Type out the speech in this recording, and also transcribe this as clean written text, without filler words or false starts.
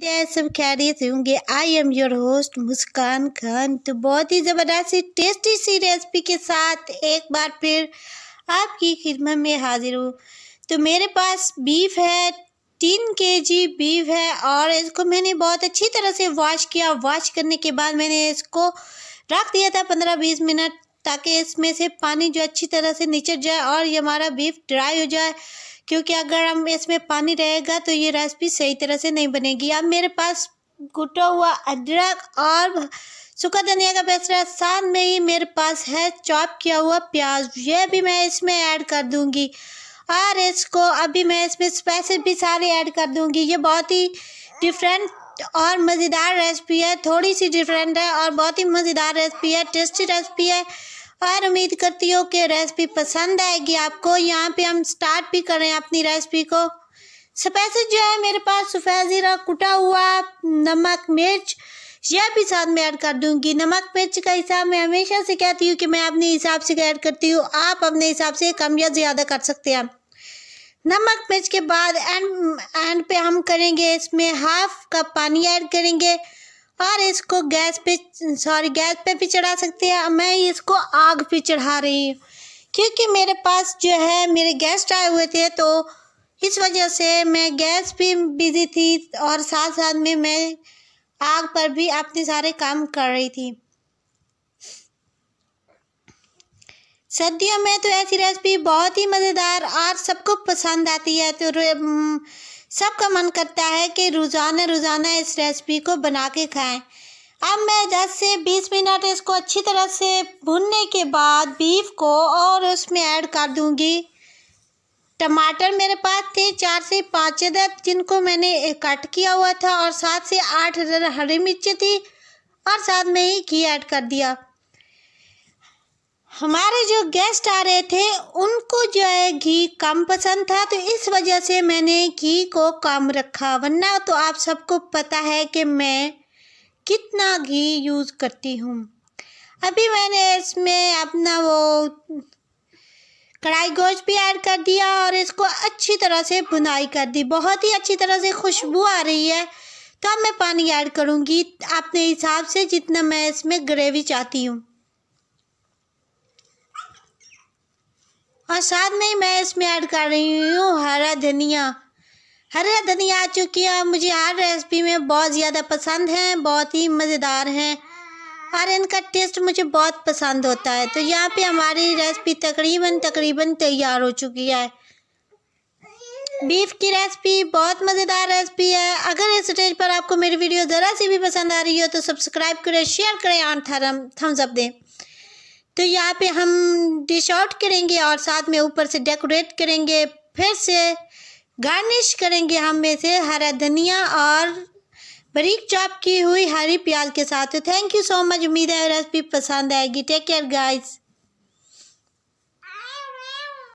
हैं सब खैरियत से होंगे। आई एम योर होस्ट मुस्कान खान। तो बहुत ही ज़बरदस्त टेस्टी सी रेसिपी के साथ एक बार फिर आपकी खिदमत में हाजिर हूँ। तो मेरे पास बीफ है, 3 kg बीफ है और इसको मैंने बहुत अच्छी तरह से वॉश किया। वॉश करने के बाद मैंने इसको रख दिया था 15-20 मिनट, ताकि इसमें से पानी जो अच्छी तरह से निचर जाए और ये हमारा बीफ ड्राई हो जाए, क्योंकि अगर हम इसमें पानी रहेगा तो ये रेसिपी सही तरह से नहीं बनेगी। अब मेरे पास कुटा हुआ अदरक और सूखा धनिया का पेस्ट है, साथ में ही मेरे पास है चॉप किया हुआ प्याज, ये भी मैं इसमें ऐड कर दूंगी। और इसको अभी मैं इसमें स्पाइसेस भी सारे ऐड कर दूंगी। ये बहुत ही डिफरेंट और मज़ेदार रेसिपी है, थोड़ी सी डिफरेंट है और बहुत ही मज़ेदार रेसिपी है, टेस्टी रेसिपी है और उम्मीद करती हूँ कि रेसिपी पसंद आएगी आपको। यहाँ पे हम स्टार्ट भी कर रहे हैं अपनी रेसिपी को। स्पाइसेस जो है मेरे पास सफ़ेद ज़ीरा, कुटा हुआ नमक, मिर्च, यह भी साथ में ऐड कर दूंगी। नमक मिर्च का हिसाब मैं हमेशा से कहती हूँ कि मैं अपने हिसाब से ऐड करती हूँ, आप अपने हिसाब से कम या ज़्यादा कर सकते हैं। नमक मिर्च के बाद एंड पे हम करेंगे इसमें हाफ कप पानी ऐड करेंगे और इसको गैस पे भी चढ़ा सकते हैं। मैं इसको आग पे चढ़ा रही हूँ क्योंकि मेरे पास जो है मेरे गेस्ट आए हुए थे, तो इस वजह से मैं गैस भी बिजी थी और साथ साथ में मैं आग पर भी अपने सारे काम कर रही थी। सर्दियों में तो ऐसी रेसिपी बहुत ही मज़ेदार और सबको पसंद आती है, तो सबका मन करता है कि रोज़ाना इस रेसिपी को बना के खाएं। अब मैं 10 से 20 मिनट इसको अच्छी तरह से भूनने के बाद बीफ को और उसमें ऐड कर दूंगी। टमाटर मेरे पास थे 4 से 5 अदद, जिनको मैंने कट किया हुआ था, और 7 से 8 अदद हरी मिर्चें थी और साथ में ही घी ऐड कर दिया। हमारे जो गेस्ट आ रहे थे उनको जो है घी कम पसंद था, तो इस वजह से मैंने घी को कम रखा, वरना तो आप सबको पता है कि मैं कितना घी यूज़ करती हूँ। अभी मैंने इसमें अपना वो कढ़ाई गोश्त भी ऐड कर दिया और इसको अच्छी तरह से भुनाई कर दी। बहुत ही अच्छी तरह से खुशबू आ रही है, तो अब मैं पानी ऐड करूँगी अपने हिसाब से, जितना मैं इसमें ग्रेवी चाहती हूँ। और साथ में ही मैं इसमें ऐड कर रही हूँ हरा धनिया। हरा धनिया चूँकि मुझे हर रेसिपी में बहुत ज़्यादा पसंद है, बहुत ही मज़ेदार हैं और इनका टेस्ट मुझे बहुत पसंद होता है। तो यहाँ पे हमारी रेसिपी तकरीबन तैयार हो चुकी है। बीफ की रेसिपी बहुत मज़ेदार रेसिपी है। अगर इस स्टेज पर आपको मेरी वीडियो ज़रा सी भी पसंद आ रही हो तो सब्सक्राइब करें, शेयर करें और थम्स अप दें। तो यहाँ पे हम डिश आउट करेंगे और साथ में ऊपर से डेकोरेट करेंगे, फिर से गार्निश करेंगे हम में से हरा धनिया और बारीक चॉप की हुई हरी प्याज के साथ। तो थैंक यू सो मच, उम्मीद है रेसिपी पसंद आएगी। Take care guys.